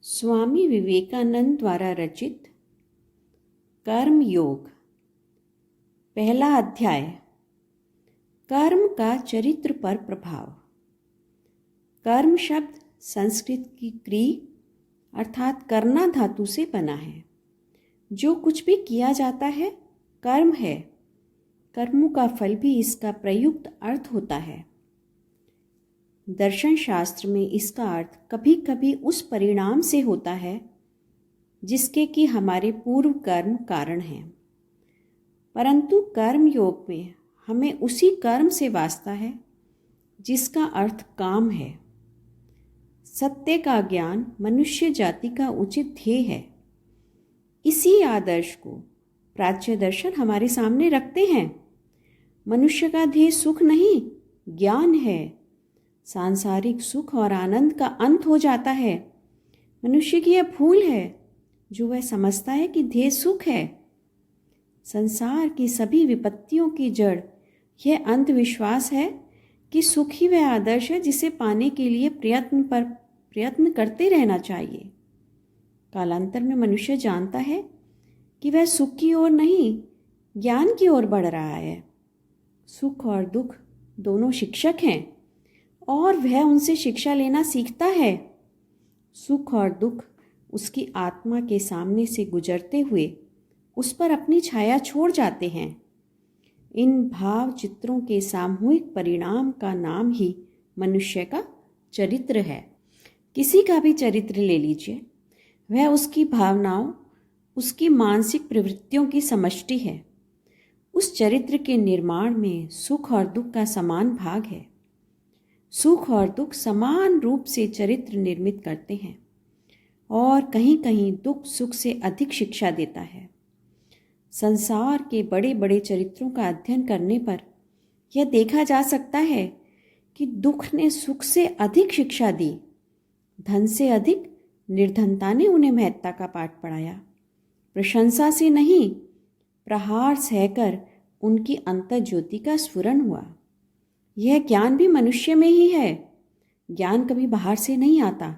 स्वामी विवेकानंद द्वारा रचित कर्म योग। पहला अध्याय, कर्म का चरित्र पर प्रभाव। कर्म शब्द संस्कृत की क्री अर्थात करना धातु से बना है। जो कुछ भी किया जाता है कर्म है। कर्मों का फल भी इसका प्रयुक्त अर्थ होता है। दर्शन शास्त्र में इसका अर्थ कभी कभी उस परिणाम से होता है जिसके कि हमारे पूर्व कर्म कारण हैं, परंतु कर्म योग में हमें उसी कर्म से वास्ता है जिसका अर्थ काम है। सत्य का ज्ञान मनुष्य जाति का उचित ध्येय है। इसी आदर्श को प्राच्य दर्शन हमारे सामने रखते हैं। मनुष्य का ध्येय सुख नहीं, ज्ञान है। सांसारिक सुख और आनंद का अंत हो जाता है। मनुष्य की यह भूल है जो वह समझता है कि ध्येय सुख है। संसार की सभी विपत्तियों की जड़ यह अंधविश्वास है कि सुख ही वह आदर्श है जिसे पाने के लिए प्रयत्न करते रहना चाहिए। कालांतर में मनुष्य जानता है कि वह सुख की ओर नहीं, ज्ञान की ओर बढ़ रहा है। सुख और दुख दोनों शिक्षक हैं और वह उनसे शिक्षा लेना सीखता है। सुख और दुख उसकी आत्मा के सामने से गुजरते हुए उस पर अपनी छाया छोड़ जाते हैं। इन भाव चित्रों के सामूहिक परिणाम का नाम ही मनुष्य का चरित्र है। किसी का भी चरित्र ले लीजिए, वह उसकी भावनाओं, उसकी मानसिक प्रवृत्तियों की समष्टि है। उस चरित्र के निर्माण में सुख और दुख का समान भाग है। सुख और दुख समान रूप से चरित्र निर्मित करते हैं और कहीं कहीं दुख सुख से अधिक शिक्षा देता है। संसार के बड़े बड़े चरित्रों का अध्ययन करने पर यह देखा जा सकता है कि दुख ने सुख से अधिक शिक्षा दी। धन से अधिक निर्धनता ने उन्हें महत्ता का पाठ पढ़ाया। प्रशंसा से नहीं, प्रहार सहकर उनकी अंतर्ज्योति का स्फुरन हुआ। यह ज्ञान भी मनुष्य में ही है। ज्ञान कभी बाहर से नहीं आता,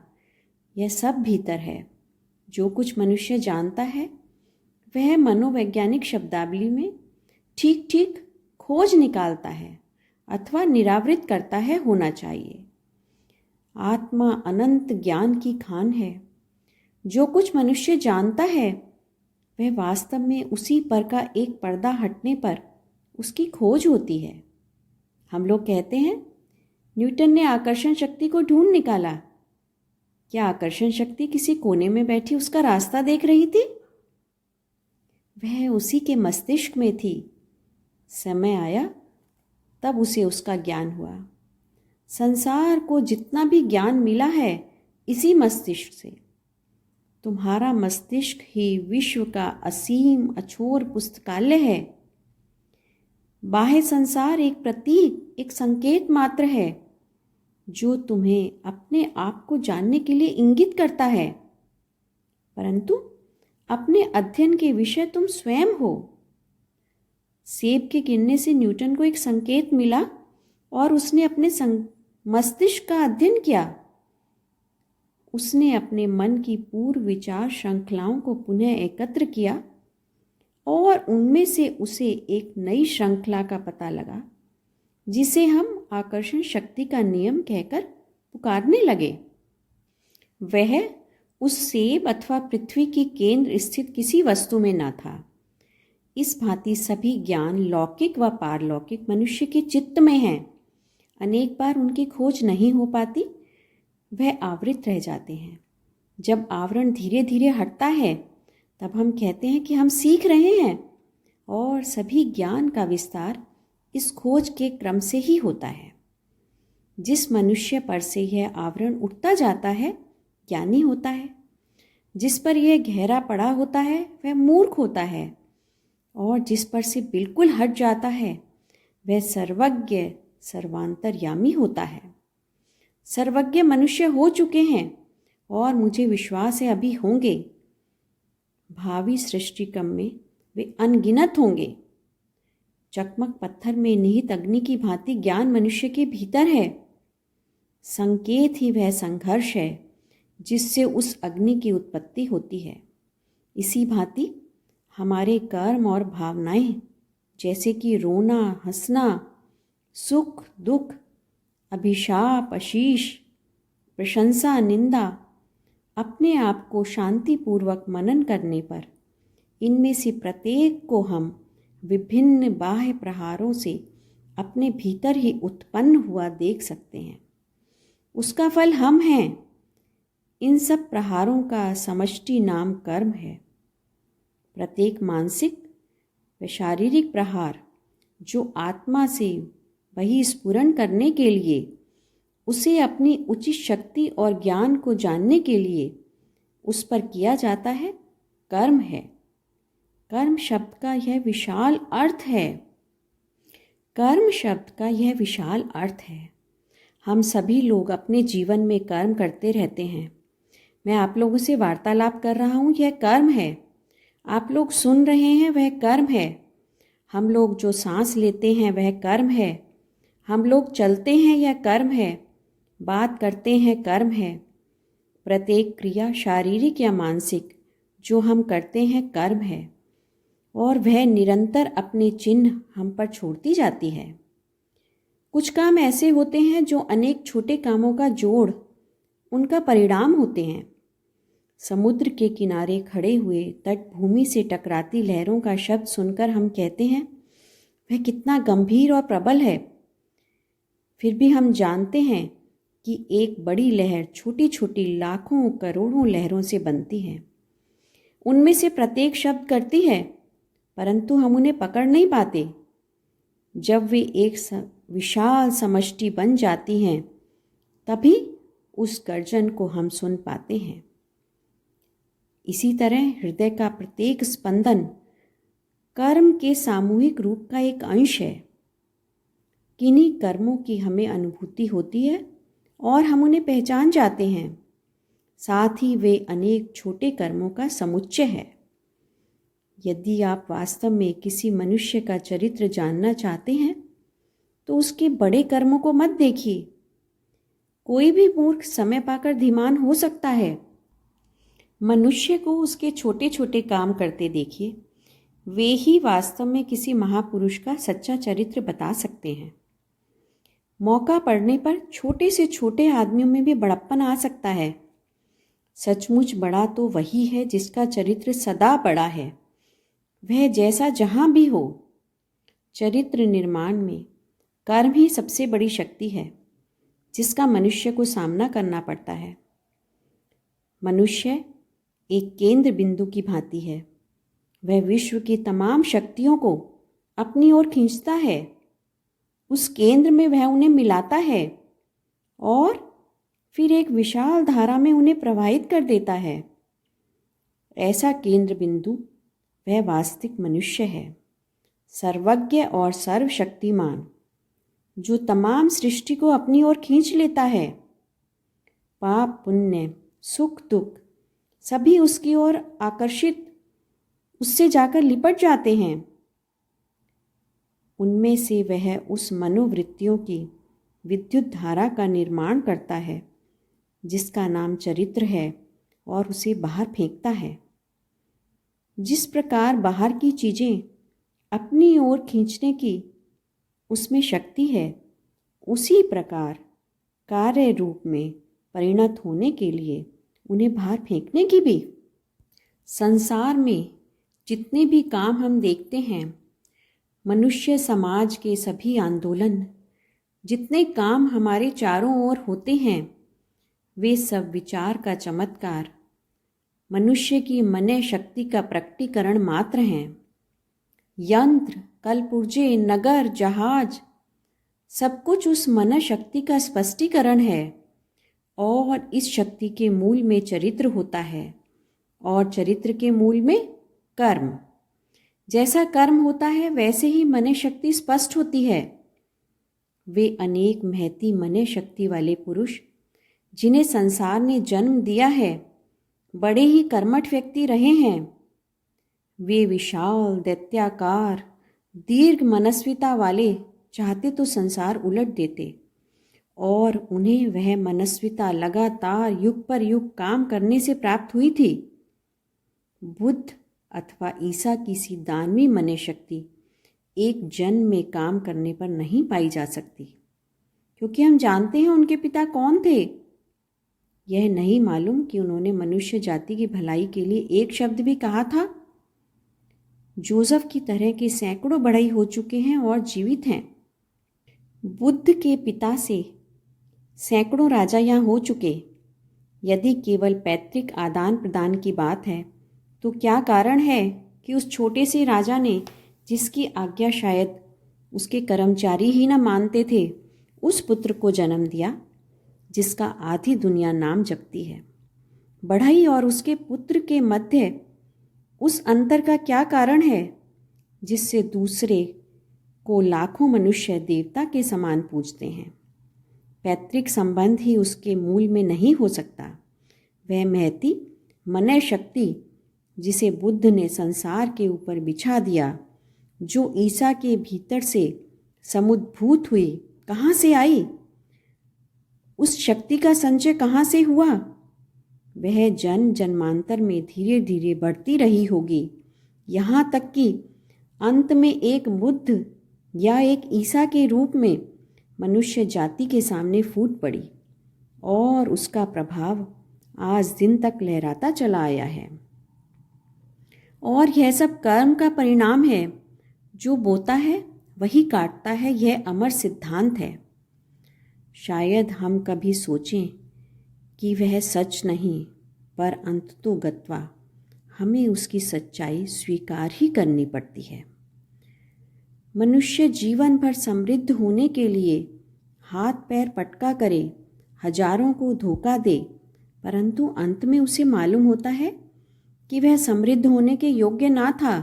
यह सब भीतर है। जो कुछ मनुष्य जानता है वह मनोवैज्ञानिक शब्दावली में ठीक ठीक खोज निकालता है अथवा निरावृत करता है होना चाहिए। आत्मा अनंत ज्ञान की खान है। जो कुछ मनुष्य जानता है वह वास्तव में उसी पर का एक पर्दा हटने पर उसकी खोज होती है। हम लोग कहते हैं न्यूटन ने आकर्षण शक्ति को ढूंढ निकाला। क्या आकर्षण शक्ति किसी कोने में बैठी उसका रास्ता देख रही थी? वह उसी के मस्तिष्क में थी। समय आया तब उसे उसका ज्ञान हुआ। संसार को जितना भी ज्ञान मिला है इसी मस्तिष्क से। तुम्हारा मस्तिष्क ही विश्व का असीम अछोर पुस्तकालय है। बाह्य संसार एक प्रतीक, एक संकेत मात्र है जो तुम्हें अपने आप को जानने के लिए इंगित करता है, परंतु अपने अध्ययन के विषय तुम स्वयं हो। सेब के गिरने से न्यूटन को एक संकेत मिला और उसने अपने मस्तिष्क का अध्ययन किया। उसने अपने मन की पूर्व विचार श्रृंखलाओं को पुनः एकत्र किया और उनमें से उसे एक नई श्रृंखला का पता लगा जिसे हम आकर्षण शक्ति का नियम कहकर पुकारने लगे। वह उस सेब अथवा पृथ्वी की केंद्र स्थित किसी वस्तु में न था। इस भांति सभी ज्ञान लौकिक व पारलौकिक मनुष्य के चित्त में हैं। अनेक बार उनकी खोज नहीं हो पाती, वह आवृत रह जाते हैं। जब आवरण धीरे धीरे हटता है तब हम कहते हैं कि हम सीख रहे हैं, और सभी ज्ञान का विस्तार इस खोज के क्रम से ही होता है। जिस मनुष्य पर से यह आवरण उठता जाता है ज्ञानी होता है। जिस पर यह गहरा पड़ा होता है वह मूर्ख होता है, और जिस पर से बिल्कुल हट जाता है वह सर्वज्ञ सर्वांतर्यामी होता है। सर्वज्ञ मनुष्य हो चुके हैं और मुझे विश्वास है अभी होंगे। भावी सृष्टि क्रम में वे अनगिनत होंगे। चकमक पत्थर में निहित अग्नि की भांति ज्ञान मनुष्य के भीतर है। संकेत ही वह संघर्ष है जिससे उस अग्नि की उत्पत्ति होती है। इसी भांति हमारे कर्म और भावनाएं, जैसे कि रोना, हंसना, सुख, दुख, अभिशाप, आशीष, प्रशंसा, निंदा, अपने आप को शांतिपूर्वक मनन करने पर इनमें से प्रत्येक को हम विभिन्न बाह्य प्रहारों से अपने भीतर ही उत्पन्न हुआ देख सकते हैं। उसका फल हम हैं। इन सब प्रहारों का समष्टि नाम कर्म है। प्रत्येक मानसिक व शारीरिक प्रहार जो आत्मा से बहिस्फुरण करने के लिए, उसे अपनी उचित शक्ति और ज्ञान को जानने के लिए उस पर किया जाता है, कर्म है। कर्म शब्द का यह विशाल अर्थ है। कर्म शब्द का यह विशाल अर्थ है। हम सभी लोग अपने जीवन में कर्म करते रहते हैं। मैं आप लोगों से वार्तालाप कर रहा हूँ, यह कर्म है। आप लोग सुन रहे हैं, वह कर्म है। हम लोग जो सांस लेते हैं वह कर्म है। हम लोग चलते हैं, यह कर्म है। बात करते हैं, कर्म है। प्रत्येक क्रिया शारीरिक या मानसिक जो हम करते हैं कर्म है, और वह निरंतर अपने चिन्ह हम पर छोड़ती जाती है। कुछ काम ऐसे होते हैं जो अनेक छोटे कामों का जोड़ उनका परिणाम होते हैं। समुद्र के किनारे खड़े हुए तटभूमि से टकराती लहरों का शब्द सुनकर हम कहते हैं वह कितना गंभीर और प्रबल है। फिर भी हम जानते हैं कि एक बड़ी लहर छोटी छोटी लाखों करोड़ों लहरों से बनती है। उनमें से प्रत्येक शब्द करती है, परंतु हम उन्हें पकड़ नहीं पाते। जब वे एक विशाल समष्टि बन जाती हैं, तभी उस गर्जन को हम सुन पाते हैं। इसी तरह हृदय का प्रत्येक स्पंदन कर्म के सामूहिक रूप का एक अंश है। किन्हीं कर्मों की हमें अनुभूति होती है और हम उन्हें पहचान जाते हैं। साथ ही वे अनेक छोटे कर्मों का समुच्चय है। यदि आप वास्तव में किसी मनुष्य का चरित्र जानना चाहते हैं तो उसके बड़े कर्मों को मत देखिए। कोई भी मूर्ख समय पाकर धीमान हो सकता है। मनुष्य को उसके छोटे छोटे काम करते देखिए। वे ही वास्तव में किसी महापुरुष का सच्चा चरित्र बता सकते हैं। मौका पड़ने पर छोटे से छोटे आदमियों में भी बड़प्पन आ सकता है। सचमुच बड़ा तो वही है जिसका चरित्र सदा बड़ा है, वह जैसा जहाँ भी हो। चरित्र निर्माण में कर्म ही सबसे बड़ी शक्ति है जिसका मनुष्य को सामना करना पड़ता है। मनुष्य एक केंद्र बिंदु की भांति है। वह विश्व की तमाम शक्तियों को अपनी ओर खींचता है। उस केंद्र में वह उन्हें मिलाता है और फिर एक विशाल धारा में उन्हें प्रवाहित कर देता है। ऐसा केंद्र बिंदु वह वास्तविक मनुष्य है, सर्वज्ञ और सर्वशक्तिमान, जो तमाम सृष्टि को अपनी ओर खींच लेता है। पाप पुण्य, सुख दुख सभी उसकी ओर आकर्षित उससे जाकर लिपट जाते हैं। उनमें से वह उस मनोवृत्तियों की विद्युत धारा का निर्माण करता है जिसका नाम चरित्र है और उसे बाहर फेंकता है। जिस प्रकार बाहर की चीज़ें अपनी ओर खींचने की उसमें शक्ति है, उसी प्रकार कार्य रूप में परिणत होने के लिए उन्हें बाहर फेंकने की भी। संसार में जितने भी काम हम देखते हैं, मनुष्य समाज के सभी आंदोलन, जितने काम हमारे चारों ओर होते हैं, वे सब विचार का चमत्कार, मनुष्य की मन शक्ति का प्रकटीकरण मात्र हैं। यंत्र, कलपुर्जे, नगर, जहाज सब कुछ उस मन शक्ति का स्पष्टीकरण है। और इस शक्ति के मूल में चरित्र होता है और चरित्र के मूल में कर्म। जैसा कर्म होता है वैसे ही मन शक्ति स्पष्ट होती है। वे अनेक महती मन शक्ति वाले पुरुष जिन्हें संसार ने जन्म दिया है, बड़े ही कर्मठ व्यक्ति रहे हैं। वे विशाल, दैत्याकार, दीर्घ मनस्विता वाले चाहते तो संसार उलट देते और उन्हें वह मनस्विता लगातार युग पर युग काम करने से प्राप्त हुई थी। बुद्ध अथवा ईसा की सी दानवी मन शक्ति एक जन्म में काम करने पर नहीं पाई जा सकती, क्योंकि हम जानते हैं उनके पिता कौन थे। यह नहीं मालूम कि उन्होंने मनुष्य जाति की भलाई के लिए एक शब्द भी कहा था। जोसेफ की तरह के सैकड़ों बढ़ई हो चुके हैं और जीवित हैं। बुद्ध के पिता से सैकड़ों राजा यहाँ हो चुके। यदि केवल पैतृक आदान प्रदान की बात है तो क्या कारण है कि उस छोटे से राजा ने, जिसकी आज्ञा शायद उसके कर्मचारी ही न मानते थे, उस पुत्र को जन्म दिया जिसका आधी दुनिया नाम जपती है। बढ़ई और उसके पुत्र के मध्य उस अंतर का क्या कारण है जिससे दूसरे को लाखों मनुष्य देवता के समान पूजते हैं? पैतृक संबंध ही उसके मूल में नहीं हो सकता। वह महती मन शक्ति जिसे बुद्ध ने संसार के ऊपर बिछा दिया, जो ईसा के भीतर से समुद्भूत हुई, कहाँ से आई? उस शक्ति का संचय कहाँ से हुआ? वह जन्म जन्मांतर में धीरे धीरे बढ़ती रही होगी, यहाँ तक कि अंत में एक बुद्ध या एक ईसा के रूप में मनुष्य जाति के सामने फूट पड़ी और उसका प्रभाव आज दिन तक लहराता चला आया है। और यह सब कर्म का परिणाम है। जो बोता है वही काटता है, यह अमर सिद्धांत है। शायद हम कभी सोचें कि वह सच नहीं, पर अंततोगत्वा हमें उसकी सच्चाई स्वीकार ही करनी पड़ती है। मनुष्य जीवन भर समृद्ध होने के लिए हाथ पैर पटका करे, हजारों को धोखा दे, परंतु अंत में उसे मालूम होता है कि वह समृद्ध होने के योग्य ना था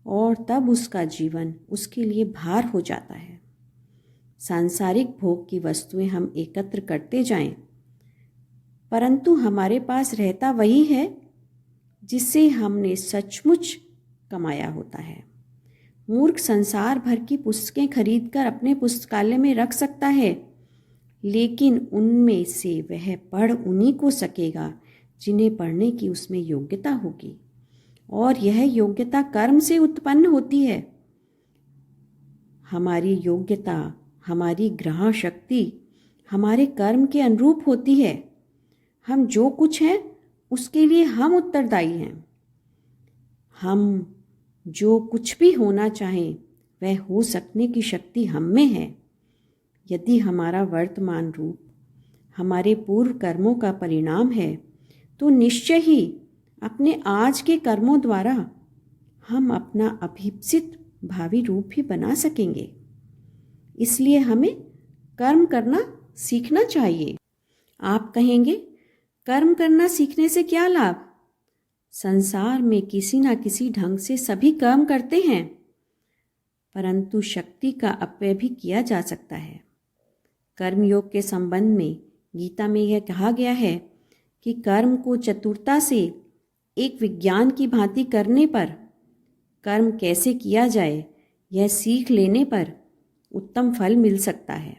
और तब उसका जीवन उसके लिए भार हो जाता है। सांसारिक भोग की वस्तुएं हम एकत्र करते जाएं, परंतु हमारे पास रहता वही है जिससे हमने सचमुच कमाया होता है। मूर्ख संसार भर की पुस्तकें खरीदकर अपने पुस्तकालय में रख सकता है, लेकिन उनमें से वह पढ़ उन्हीं को सकेगा जिन्हें पढ़ने की उसमें योग्यता होगी, और यह योग्यता कर्म से उत्पन्न होती है। हमारी योग्यता, हमारी ग्रहण शक्ति हमारे कर्म के अनुरूप होती है। हम जो कुछ हैं उसके लिए हम उत्तरदायी हैं। हम जो कुछ भी होना चाहें वह हो सकने की शक्ति हम में है। यदि हमारा वर्तमान रूप हमारे पूर्व कर्मों का परिणाम है तो निश्चय ही अपने आज के कर्मों द्वारा हम अपना अभीप्सित भावी रूप भी बना सकेंगे। इसलिए हमें कर्म करना सीखना चाहिए। आप कहेंगे, कर्म करना सीखने से क्या लाभ? संसार में किसी न किसी ढंग से सभी कर्म करते हैं, परंतु शक्ति का अपव्यय भी किया जा सकता है। कर्मयोग के संबंध में गीता में यह कहा गया है कि कर्म को चतुरता से एक विज्ञान की भांति करने पर, कर्म कैसे किया जाए यह सीख लेने पर उत्तम फल मिल सकता है।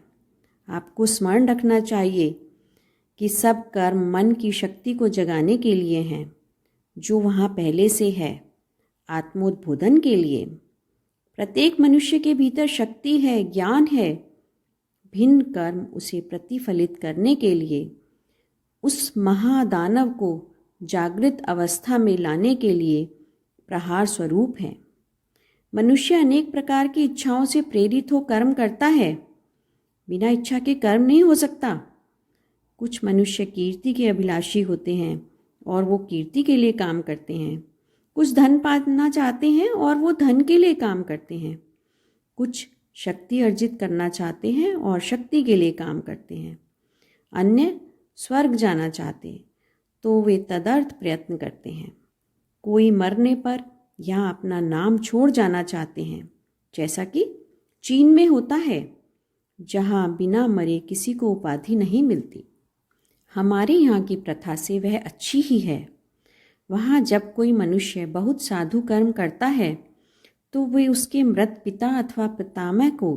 आपको स्मरण रखना चाहिए कि सब कर्म मन की शक्ति को जगाने के लिए हैं, जो वहाँ पहले से है, आत्मोद्बोधन के लिए। प्रत्येक मनुष्य के भीतर शक्ति है, ज्ञान है। भिन्न कर्म उसे प्रतिफलित करने के लिए, उस महादानव को जागृत अवस्था में लाने के लिए प्रहार स्वरूप है। मनुष्य अनेक प्रकार की इच्छाओं से प्रेरित हो कर्म करता है। बिना इच्छा के कर्म नहीं हो सकता। कुछ मनुष्य कीर्ति के अभिलाषी होते हैं और वो कीर्ति के लिए काम करते हैं। कुछ धन पाना चाहते हैं और वो धन के लिए काम करते हैं। कुछ शक्ति अर्जित करना चाहते हैं और शक्ति के लिए काम करते हैं। अन्य स्वर्ग जाना चाहते हैं तो वे तदर्थ प्रयत्न करते हैं। कोई मरने पर या अपना नाम छोड़ जाना चाहते हैं, जैसा कि चीन में होता है, जहाँ बिना मरे किसी को उपाधि नहीं मिलती। हमारे यहाँ की प्रथा से वह अच्छी ही है। वहाँ जब कोई मनुष्य बहुत साधु कर्म करता है तो वे उसके मृत पिता अथवा पितामह को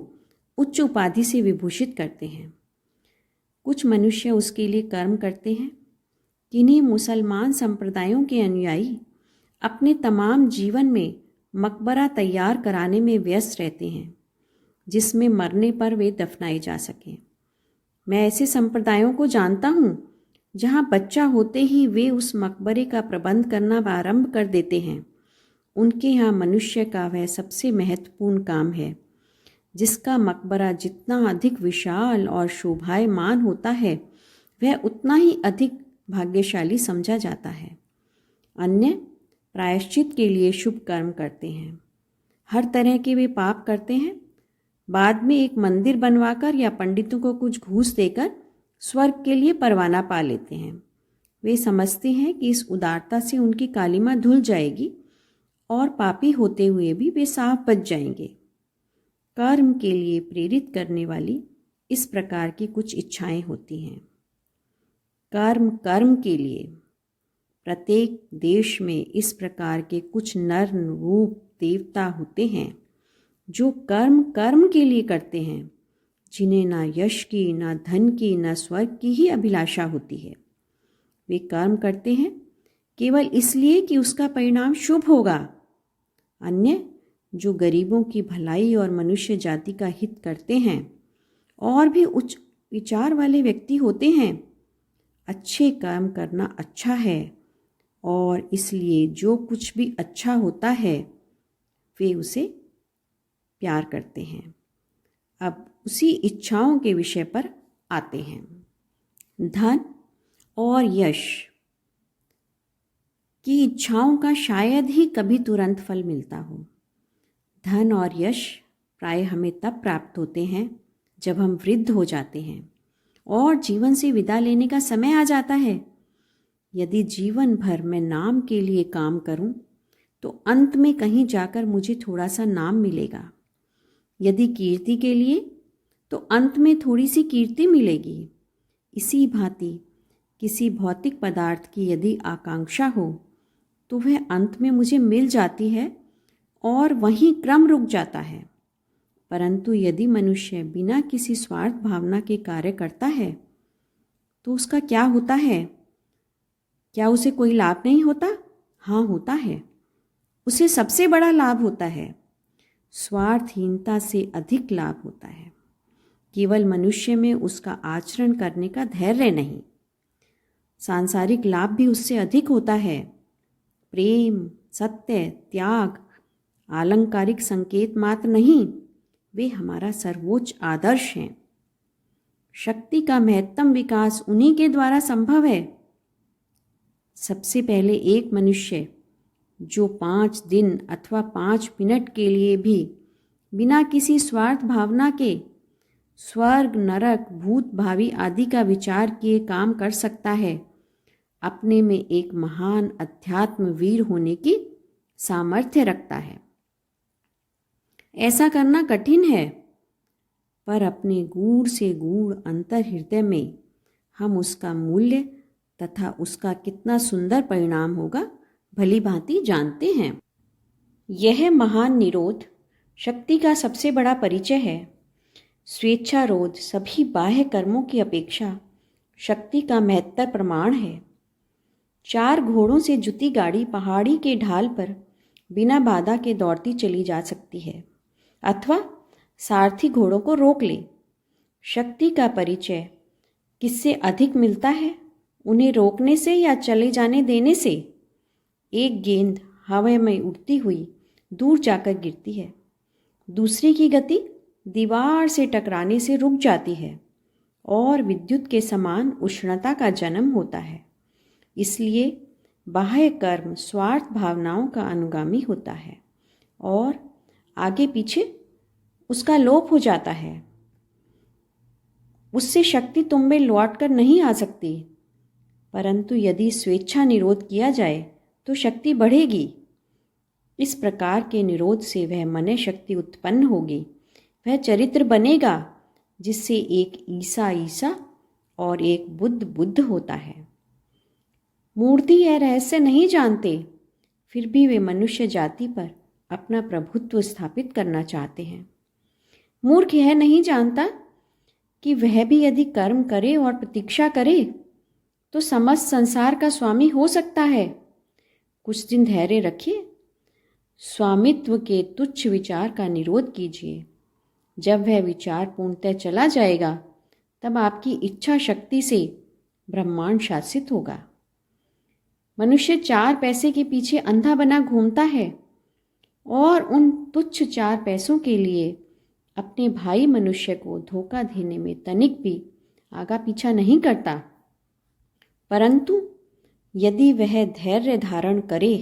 उच्च उपाधि से विभूषित करते हैं। कुछ मनुष्य उसके लिए कर्म करते हैं। किन्हीं मुसलमान संप्रदायों के अनुयायी अपने तमाम जीवन में मकबरा तैयार कराने में व्यस्त रहते हैं, जिसमें मरने पर वे दफनाए जा सकें। मैं ऐसे संप्रदायों को जानता हूँ जहाँ बच्चा होते ही वे उस मकबरे का प्रबंध करना आरंभ कर देते हैं। उनके यहाँ मनुष्य का वह सबसे महत्वपूर्ण काम है, जिसका मकबरा जितना अधिक विशाल और शोभायमान होता है, वह उतना ही अधिक भाग्यशाली समझा जाता है। अन्य प्रायश्चित के लिए शुभ कर्म करते हैं। हर तरह के वे पाप करते हैं। बाद में एक मंदिर बनवाकर या पंडितों को कुछ घूस देकर स्वर्ग के लिए परवाना पा लेते हैं। वे समझते हैं कि इस उदारता से उनकी कालिमा धुल जाएगी और पापी होते हुए भी वे साफ बच जाएंगे। कर्म के लिए प्रेरित करने वाली इस प्रकार की कुछ इच्छाएं होती हैं। कर्म के लिए प्रत्येक देश में इस प्रकार के कुछ नर रूप देवता होते हैं जो कर्म के लिए करते हैं, जिन्हें ना यश की, ना धन की, ना स्वर्ग की ही अभिलाषा होती है। वे कर्म करते हैं केवल इसलिए कि उसका परिणाम शुभ होगा। अन्य जो गरीबों की भलाई और मनुष्य जाति का हित करते हैं और भी उच्च विचार वाले व्यक्ति होते हैं। अच्छे कर्म करना अच्छा है और इसलिए जो कुछ भी अच्छा होता है वे उसे प्यार करते हैं। अब उसी इच्छाओं के विषय पर आते हैं। धन और यश की इच्छाओं का शायद ही कभी तुरंत फल मिलता हो। धन और यश प्राय हमें तब प्राप्त होते हैं जब हम वृद्ध हो जाते हैं और जीवन से विदा लेने का समय आ जाता है। यदि जीवन भर मैं नाम के लिए काम करूं, तो अंत में कहीं जाकर मुझे थोड़ा सा नाम मिलेगा। यदि कीर्ति के लिए, तो अंत में थोड़ी सी कीर्ति मिलेगी। इसी भांति किसी भौतिक पदार्थ की यदि आकांक्षा हो, तो वह अंत में मुझे मिल जाती है और वहीं क्रम रुक जाता है। परंतु यदि मनुष्य बिना किसी स्वार्थ भावना के कार्य करता है, तो उसका क्या होता है? क्या उसे कोई लाभ नहीं होता? हाँ, होता है। उसे सबसे बड़ा लाभ होता है। स्वार्थहीनता से अधिक लाभ होता है। केवल मनुष्य में उसका आचरण करने का धैर्य नहीं, सांसारिक लाभ भी उससे अधिक होता है। प्रेम, सत्य, त्याग आलंकारिक संकेत मात्र नहीं, वे हमारा सर्वोच्च आदर्श हैं। शक्ति का महत्तम विकास उन्हीं के द्वारा संभव है। सबसे पहले एक मनुष्य जो 5 दिन अथवा 5 मिनट के लिए भी बिना किसी स्वार्थ भावना के स्वर्ग, नरक, भूत, भावी आदि का विचार किए काम कर सकता है, अपने में एक महान अध्यात्म वीर होने की सामर्थ्य रखता है। ऐसा करना कठिन है, पर अपने गूढ़ से गूढ़ अंतर हृदय में हम उसका मूल्य तथा उसका कितना सुंदर परिणाम होगा भली भांति जानते हैं। यह महान निरोध शक्ति का सबसे बड़ा परिचय है। स्वेच्छारोध सभी बाह्य कर्मों की अपेक्षा शक्ति का महत्तर प्रमाण है। 4 घोड़ों से जुती गाड़ी पहाड़ी के ढाल पर बिना बाधा के दौड़ती चली जा सकती है, अथवा सारथी घोड़ों को रोक ले। शक्ति का परिचय किससे अधिक मिलता है? उन्हें रोकने से या चले जाने देने से? एक गेंद हवा में उड़ती हुई दूर जाकर गिरती है, दूसरी की गति दीवार से टकराने से रुक जाती है और विद्युत के समान उष्णता का जन्म होता है। इसलिए बाह्य कर्म स्वार्थ भावनाओं का अनुगामी होता है और आगे पीछे उसका लोप हो जाता है। उससे शक्ति तुम में लौट कर नहीं आ सकती। परंतु यदि स्वेच्छा निरोध किया जाए तो शक्ति बढ़ेगी। इस प्रकार के निरोध से वह मन शक्ति उत्पन्न होगी, वह चरित्र बनेगा जिससे एक ईसा और एक बुद्ध होता है। मूर्ति यह रहस्य नहीं जानते, फिर भी वे मनुष्य जाति पर अपना प्रभुत्व स्थापित करना चाहते हैं। मूर्ख यह नहीं जानता कि वह भी यदि कर्म करे और प्रतीक्षा करे तो समस्त संसार का स्वामी हो सकता है। कुछ दिन धैर्य रखिए, स्वामित्व के तुच्छ विचार का निरोध कीजिए। जब वह विचार पूर्णतः चला जाएगा तब आपकी इच्छा शक्ति से ब्रह्मांड शासित होगा। मनुष्य 4 पैसे के पीछे अंधा बना घूमता है और उन तुच्छ 4 पैसों के लिए अपने भाई मनुष्य को धोखा देने में तनिक भी आगा पीछा नहीं करता। परंतु यदि वह धैर्य धारण करे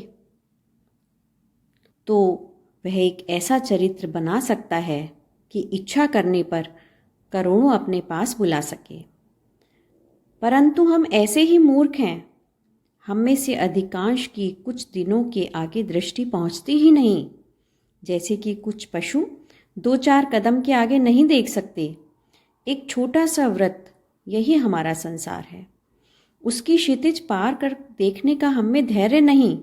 तो वह एक ऐसा चरित्र बना सकता है कि इच्छा करने पर करोड़ों अपने पास बुला सके। परंतु हम ऐसे ही मूर्ख हैं, हम में से अधिकांश की कुछ दिनों के आगे दृष्टि पहुंचती ही नहीं। जैसे कि कुछ पशु 2-4 कदम के आगे नहीं देख सकते। एक छोटा सा व्रत, यही हमारा संसार है। उसकी क्षितिज पार कर देखने का हम में धैर्य नहीं।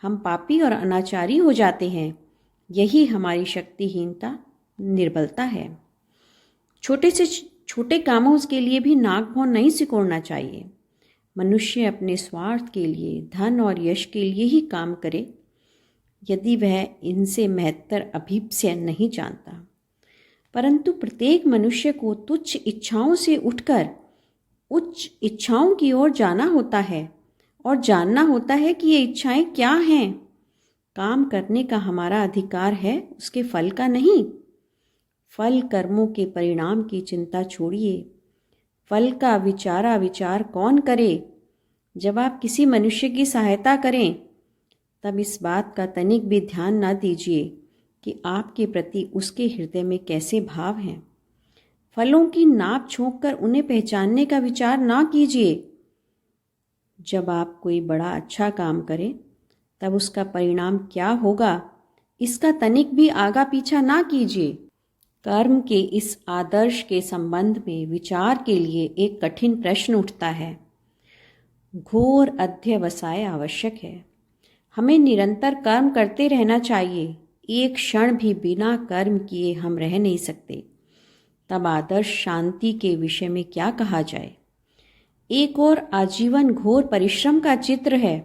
हम पापी और अनाचारी हो जाते हैं। यही हमारी शक्तिहीनता, निर्बलता है। छोटे से छोटे कामों के लिए भी नाक भौं नहीं सिकोड़ना चाहिए। मनुष्य अपने स्वार्थ के लिए, धन और यश के लिए ही काम करे यदि वह इनसे महत्तर अभीप्स्य नहीं जानता। परंतु प्रत्येक मनुष्य को तुच्छ इच्छाओं से उठकर उच्च इच्छाओं की ओर जाना होता है और जानना होता है कि ये इच्छाएं क्या हैं। काम करने का हमारा अधिकार है, उसके फल का नहीं। फल कर्मों के परिणाम की चिंता छोड़िए। फल का विचार कौन करे। जब आप किसी मनुष्य की सहायता करें तब इस बात का तनिक भी ध्यान न दीजिए कि आपके प्रति उसके हृदय में कैसे भाव हैं। फलों की नाप छोंक कर उन्हें पहचानने का विचार ना कीजिए। जब आप कोई बड़ा अच्छा काम करें तब उसका परिणाम क्या होगा, इसका तनिक भी आगा पीछा ना कीजिए। कर्म के इस आदर्श के संबंध में विचार के लिए एक कठिन प्रश्न उठता है। घोर अध्यवसाय आवश्यक है। हमें निरंतर कर्म करते रहना चाहिए। एक क्षण भी बिना कर्म किए हम रह नहीं सकते। तब आदर्श शांति के विषय में क्या कहा जाए। एक और आजीवन घोर परिश्रम का चित्र है।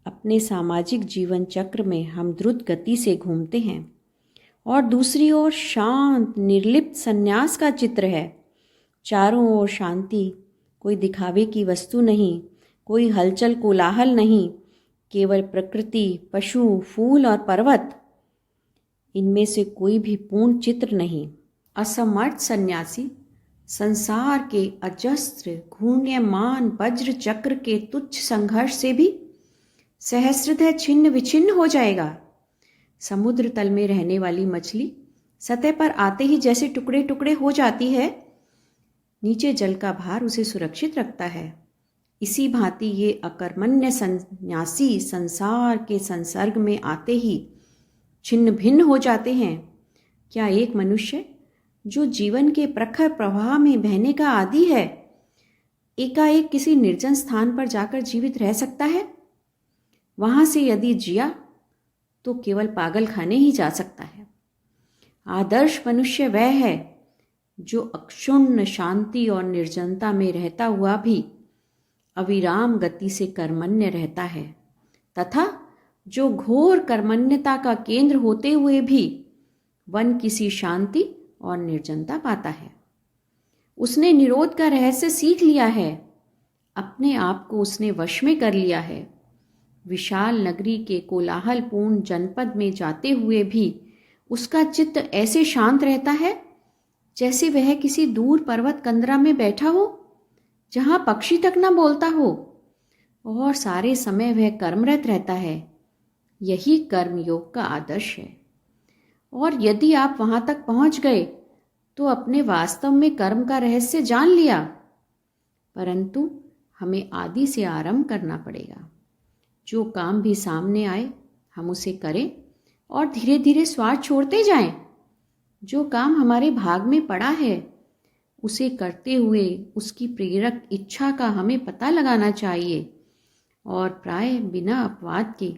अपने सामाजिक जीवन चक्र में हम द्रुत गति से घूमते हैं और दूसरी ओर शांत निर्लिप्त संन्यास का चित्र है। चारों ओर शांति, कोई दिखावे की वस्तु नहीं, कोई हलचल कोलाहल नहीं, केवल प्रकृति, पशु, फूल और पर्वत। इनमें से कोई भी पूर्ण चित्र नहीं। असमर्थ सन्यासी संसार के अजस्त्र घूर्ण्यमान वज्र चक्र के तुच्छ संघर्ष से भी सहस्रतः छिन्न विछिन्न हो जाएगा। समुद्र तल में रहने वाली मछली सतह पर आते ही जैसे टुकड़े टुकड़े हो जाती है, नीचे जल का भार उसे सुरक्षित रखता है। इसी भांति ये अकर्मण्य सन्यासी संसार के संसर्ग में आते ही छिन्न भिन्न हो जाते हैं। क्या एक मनुष्य जो जीवन के प्रखर प्रवाह में बहने का आदी है, एकाएक किसी निर्जन स्थान पर जाकर जीवित रह सकता है? वहां से यदि जिया तो केवल पागल खाने ही जा सकता है। आदर्श मनुष्य वह है जो अक्षुण्ण शांति और निर्जनता में रहता हुआ भी अविराम गति से कर्मण्य रहता है, तथा जो घोर कर्मण्यता का केंद्र होते हुए भी वन किसी शांति और निर्जनता पाता है। उसने निरोध का रहस्य सीख लिया है। अपने आप को उसने वश में कर लिया है। विशाल नगरी के कोलाहलपूर्ण जनपद में जाते हुए भी उसका चित्त ऐसे शांत रहता है जैसे वह किसी दूर पर्वत कंदरा में बैठा हो, जहां पक्षी तक न बोलता हो, और सारे समय वह कर्मरत रहता है। यही कर्मयोग का आदर्श है। और यदि आप वहां तक पहुंच गए तो अपने वास्तव में कर्म का रहस्य जान लिया। परंतु हमें आदि से आरंभ करना पड़ेगा। जो काम भी सामने आए हम उसे करें और धीरे धीरे स्वार्थ छोड़ते जाएं। जो काम हमारे भाग में पड़ा है उसे करते हुए उसकी प्रेरक इच्छा का हमें पता लगाना चाहिए, और प्राय बिना अपवाद के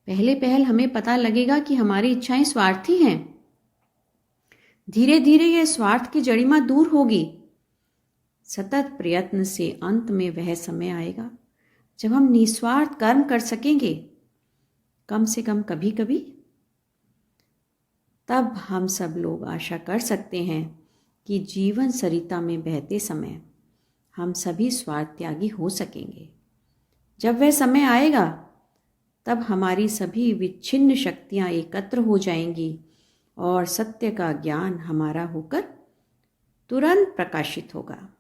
पहले पहल हमें पता लगेगा कि हमारी इच्छाएं स्वार्थी हैं। धीरे धीरे यह स्वार्थ की जड़िमा दूर होगी सतत प्रयत्न से अंत में वह समय आएगा जब हम निस्वार्थ कर्म कर सकेंगे, कम से कम कभी कभी। तब हम सब लोग आशा कर सकते हैं कि जीवन सरिता में बहते समय हम सभी स्वार्थ त्यागी हो सकेंगे। जब वह समय आएगा तब हमारी सभी विच्छिन्न शक्तियाँ एकत्र हो जाएंगी और सत्य का ज्ञान हमारा होकर तुरंत प्रकाशित होगा।